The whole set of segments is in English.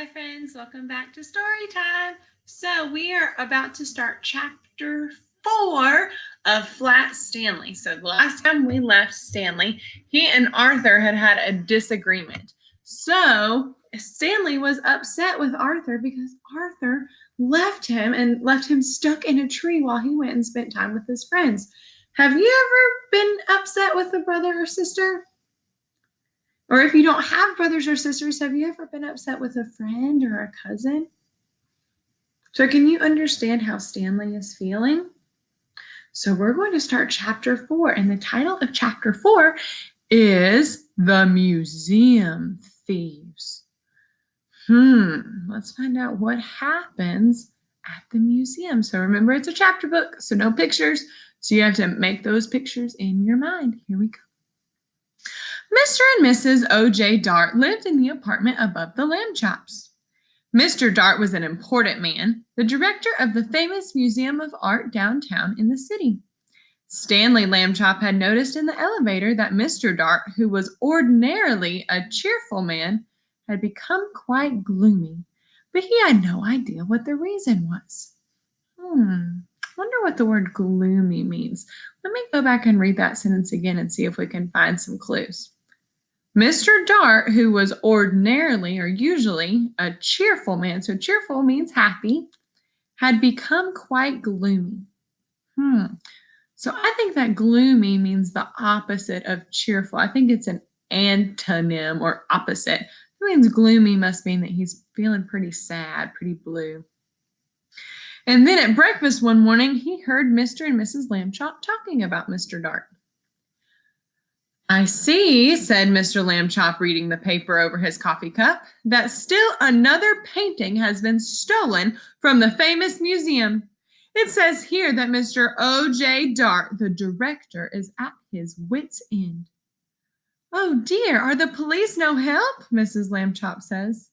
Hi friends, welcome back to story time. So we are about to start chapter 4 of Flat Stanley. So the last time we left Stanley, he and Arthur had a disagreement. So Stanley was upset with Arthur because Arthur left him stuck in a tree while he went and spent time with his friends. Have you ever been upset with a brother or sister? Or if you don't have brothers or sisters, have you ever been upset with a friend or a cousin? So can you understand how Stanley is feeling? So we're going to start chapter 4, and the title of chapter 4 is The Museum Thieves. Let's find out what happens at the museum. So remember, it's a chapter book, so no pictures. So you have to make those pictures in your mind. Here we go. Mr. and Mrs. O.J. Dart lived in the apartment above the lamb chops. Mr. Dart was an important man, the director of the famous Museum of Art downtown in the city. Stanley Lambchop had noticed in the elevator that Mr. Dart, who was ordinarily a cheerful man, had become quite gloomy, but he had no idea what the reason was. Wonder what the word gloomy means. Let me go back and read that sentence again and see if we can find some clues. Mr. Dart, who was ordinarily or usually a cheerful man, so cheerful means happy, had become quite gloomy. So I think that gloomy means the opposite of cheerful. I think it's an antonym or opposite. That means gloomy must mean that he's feeling pretty sad, pretty blue. And then at breakfast one morning, he heard Mr. and Mrs. Lambchop talking about Mr. Dart. I see, said Mr. Lambchop, reading the paper over his coffee cup, that still another painting has been stolen from the famous museum. It says here that Mr. O.J. Dart, the director, is at his wit's end. Oh dear, are the police no help? Mrs. Lambchop says.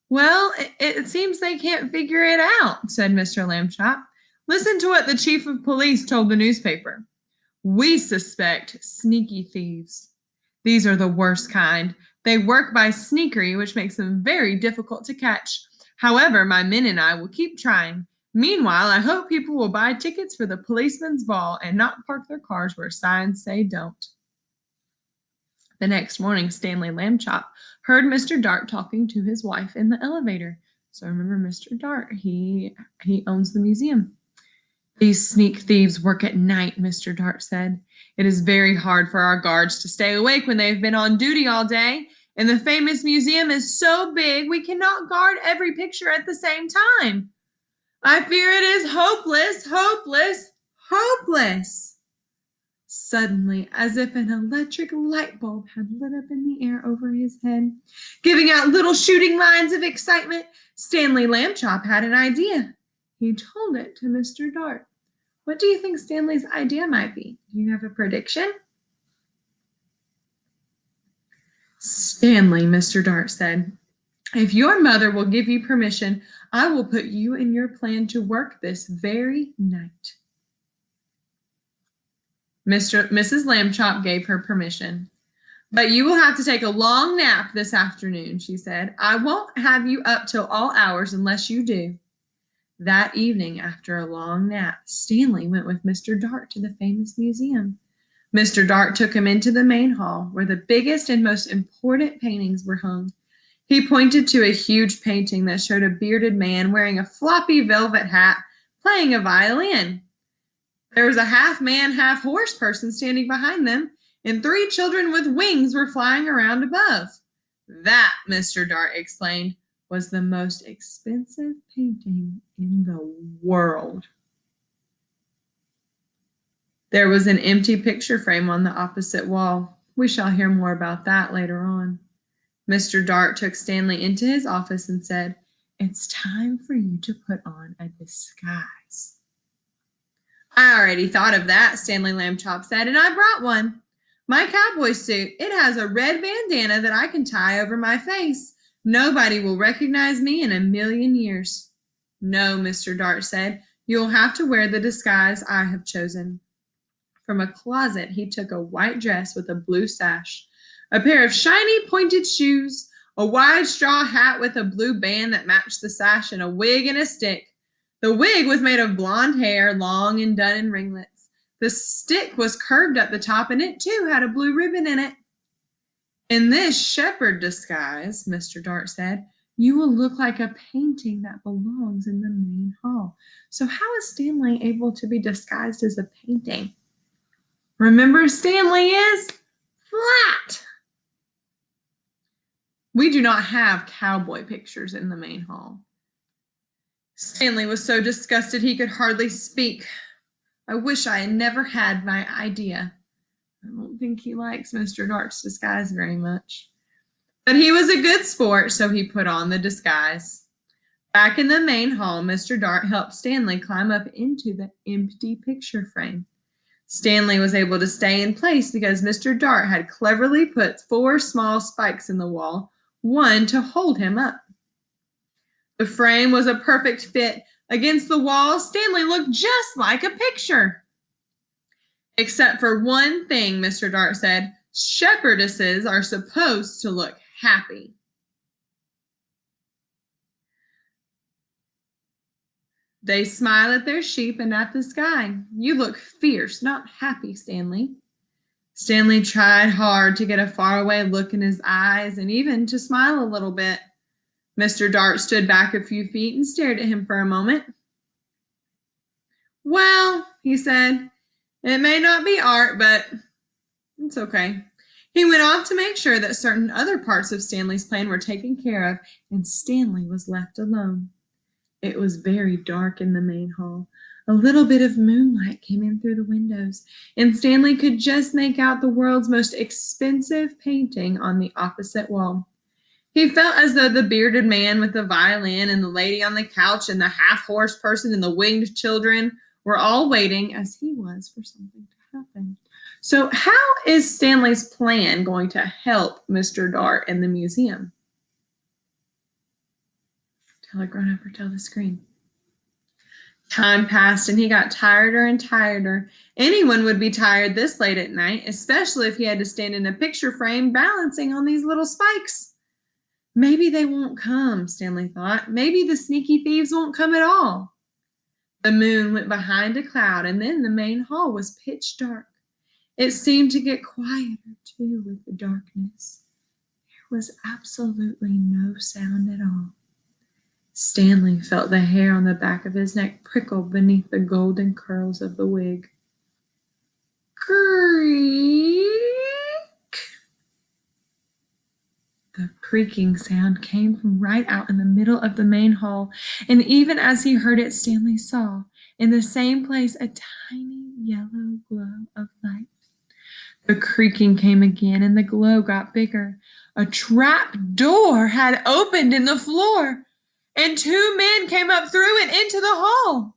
Well, it seems they can't figure it out, said Mr. Lambchop. Listen to what the chief of police told the newspaper. We suspect sneaky thieves. These are the worst kind. They work by sneakery, which makes them very difficult to catch. However, my men and I will keep trying. Meanwhile, I hope people will buy tickets for the policeman's ball and not park their cars where signs say don't. The next morning, Stanley Lambchop heard Mr. Dart talking to his wife in the elevator. So remember, Mr. Dart, he owns the museum. These sneak thieves work at night, Mr. Dart said. It is very hard for our guards to stay awake when they've been on duty all day, and the famous museum is so big we cannot guard every picture at the same time. I fear it is hopeless, hopeless, hopeless. Suddenly, as if an electric light bulb had lit up in the air over his head, giving out little shooting lines of excitement, Stanley Lambchop had an idea. He told it to Mr. Dart. What do you think Stanley's idea might be? Do you have a prediction? Stanley, Mr. Dart said, if your mother will give you permission, I will put you and your plan to work this very night. Mrs. Lambchop gave her permission. But you will have to take a long nap this afternoon, she said. I won't have you up till all hours unless you do. That evening, after a long nap, Stanley went with Mr. Dart to the famous museum. Mr. Dart took him into the main hall, where the biggest and most important paintings were hung. He pointed to a huge painting that showed a bearded man wearing a floppy velvet hat, playing a violin. There was a half-man, half-horse person standing behind them, and 3 children with wings were flying around above. That, Mr. Dart explained, was the most expensive painting in the world. There was an empty picture frame on the opposite wall. We shall hear more about that later on. Mr. Dart took Stanley into his office and said, it's time for you to put on a disguise. I already thought of that, Stanley Lambchop said, and I brought one. My cowboy suit. It has a red bandana that I can tie over my face. Nobody will recognize me in a million years. No, Mr. Dart said, you'll have to wear the disguise I have chosen. From a closet, he took a white dress with a blue sash, a pair of shiny pointed shoes, a wide straw hat with a blue band that matched the sash, and a wig and a stick. The wig was made of blonde hair, long and done in ringlets. The stick was curved at the top, and it too had a blue ribbon in it. In this shepherd disguise, Mr. Dart said, you will look like a painting that belongs in the main hall. So how is Stanley able to be disguised as a painting? Remember, Stanley is flat. We do not have cowboy pictures in the main hall. Stanley was so disgusted he could hardly speak. I wish I had never had my idea. I don't think he likes Mr. Dart's disguise very much. But he was a good sport, so he put on the disguise. Back in the main hall, Mr. Dart helped Stanley climb up into the empty picture frame. Stanley was able to stay in place because Mr. Dart had cleverly put 4 small spikes in the wall, one to hold him up. The frame was a perfect fit. Against the wall, Stanley looked just like a picture. Except for one thing, Mr. Dart said, shepherdesses are supposed to look happy. They smile at their sheep and at the sky. You look fierce, not happy, Stanley. Stanley tried hard to get a faraway look in his eyes and even to smile a little bit. Mr. Dart stood back a few feet and stared at him for a moment. Well, he said, it may not be art, but it's okay. He went off to make sure that certain other parts of Stanley's plan were taken care of, and Stanley was left alone. It was very dark in the main hall. A little bit of moonlight came in through the windows, and Stanley could just make out the world's most expensive painting on the opposite wall. He felt as though the bearded man with the violin and the lady on the couch and the half-horse person and the winged children were all waiting, as he was, for something to happen. So how is Stanley's plan going to help Mr. Dart in the museum? Tell a grown-up or tell the screen. Time passed and he got tireder and tireder. Anyone would be tired this late at night, especially if he had to stand in a picture frame balancing on these little spikes. Maybe they won't come, Stanley thought. Maybe the sneaky thieves won't come at all. The moon went behind a cloud, and then the main hall was pitch dark. It seemed to get quieter, too, with the darkness. There was absolutely no sound at all. Stanley felt the hair on the back of his neck prickle beneath the golden curls of the wig. Creak! The creaking sound came from right out in the middle of the main hall, and even as he heard it, Stanley saw, in the same place, a tiny yellow glow of light. The creaking came again, and the glow got bigger. A trap door had opened in the floor, and 2 men came up through it into the hall.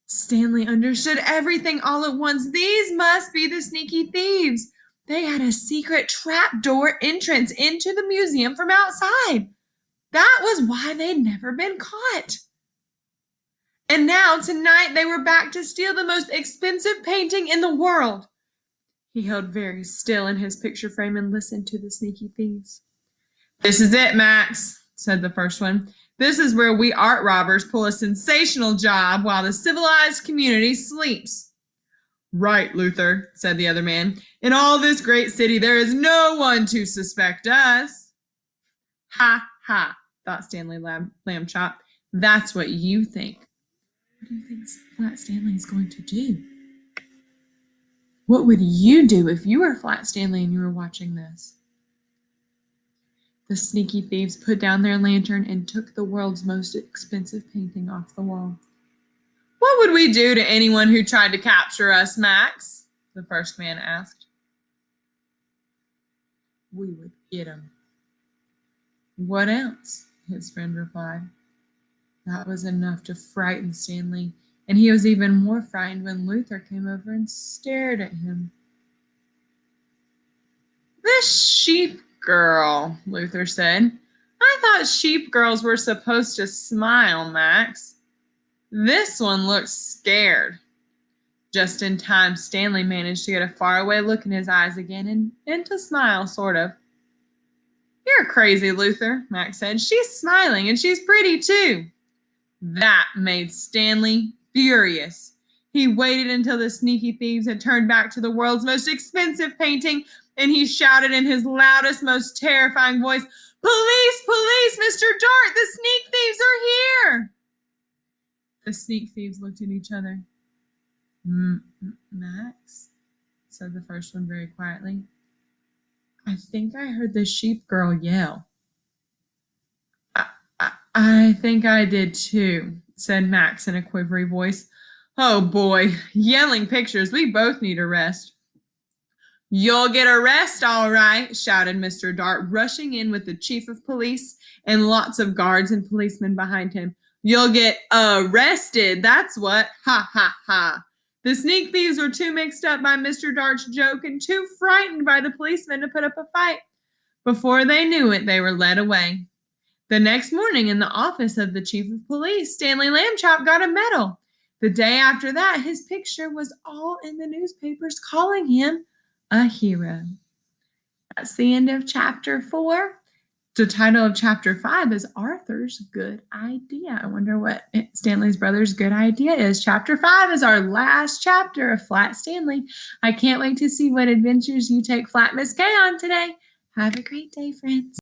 Stanley understood everything all at once. These must be the sneaky thieves. They had a secret trapdoor entrance into the museum from outside. That was why they'd never been caught. And now, tonight, they were back to steal the most expensive painting in the world. He held very still in his picture frame and listened to the sneaky thieves. This is it, Max, said the first one. This is where we art robbers pull a sensational job while the civilized community sleeps. Right, Luther, said the other man. In all this great city, there is no one to suspect us. Ha, ha, thought Stanley Lambchop. That's what you think. What do you think Flat Stanley is going to do? What would you do if you were Flat Stanley and you were watching this? The sneaky thieves put down their lantern and took the world's most expensive painting off the wall. What would we do to anyone who tried to capture us, Max? The first man asked. We would get him. What else? His friend replied. That was enough to frighten Stanley, and he was even more frightened when Luther came over and stared at him. This sheep girl, Luther said. I thought sheep girls were supposed to smile, Max. This one looks scared. Just in time, Stanley managed to get a faraway look in his eyes again and to smile, sort of. You're crazy, Luther, Max said. She's smiling, and she's pretty, too. That made Stanley furious. He waited until the sneaky thieves had turned back to the world's most expensive painting, and he shouted in his loudest, most terrifying voice, "Police! Police! Mr. Dart! The sneak thieves are here!" The sneak thieves looked at each other. Max, said the first one very quietly, I think I heard the sheep girl yell. I think I did too, said Max in a quivery voice. Oh boy, yelling pictures, we both need a rest. You'll get a rest, all right, shouted Mr. Dart, rushing in with the chief of police and lots of guards and policemen behind him. You'll get arrested, that's what. Ha, ha, ha. The sneak thieves were too mixed up by Mr. Dart's joke and too frightened by the policemen to put up a fight. Before they knew it, they were led away. The next morning, in the office of the chief of police, Stanley Lambchop got a medal. The day after that, his picture was all in the newspapers calling him a hero. That's the end of chapter 4. The title of chapter 5 is Arthur's Good Idea. I wonder what Stanley's brother's good idea is. Chapter 5 is our last chapter of Flat Stanley. I can't wait to see what adventures you take Flat Miss K on today. Have a great day, friends.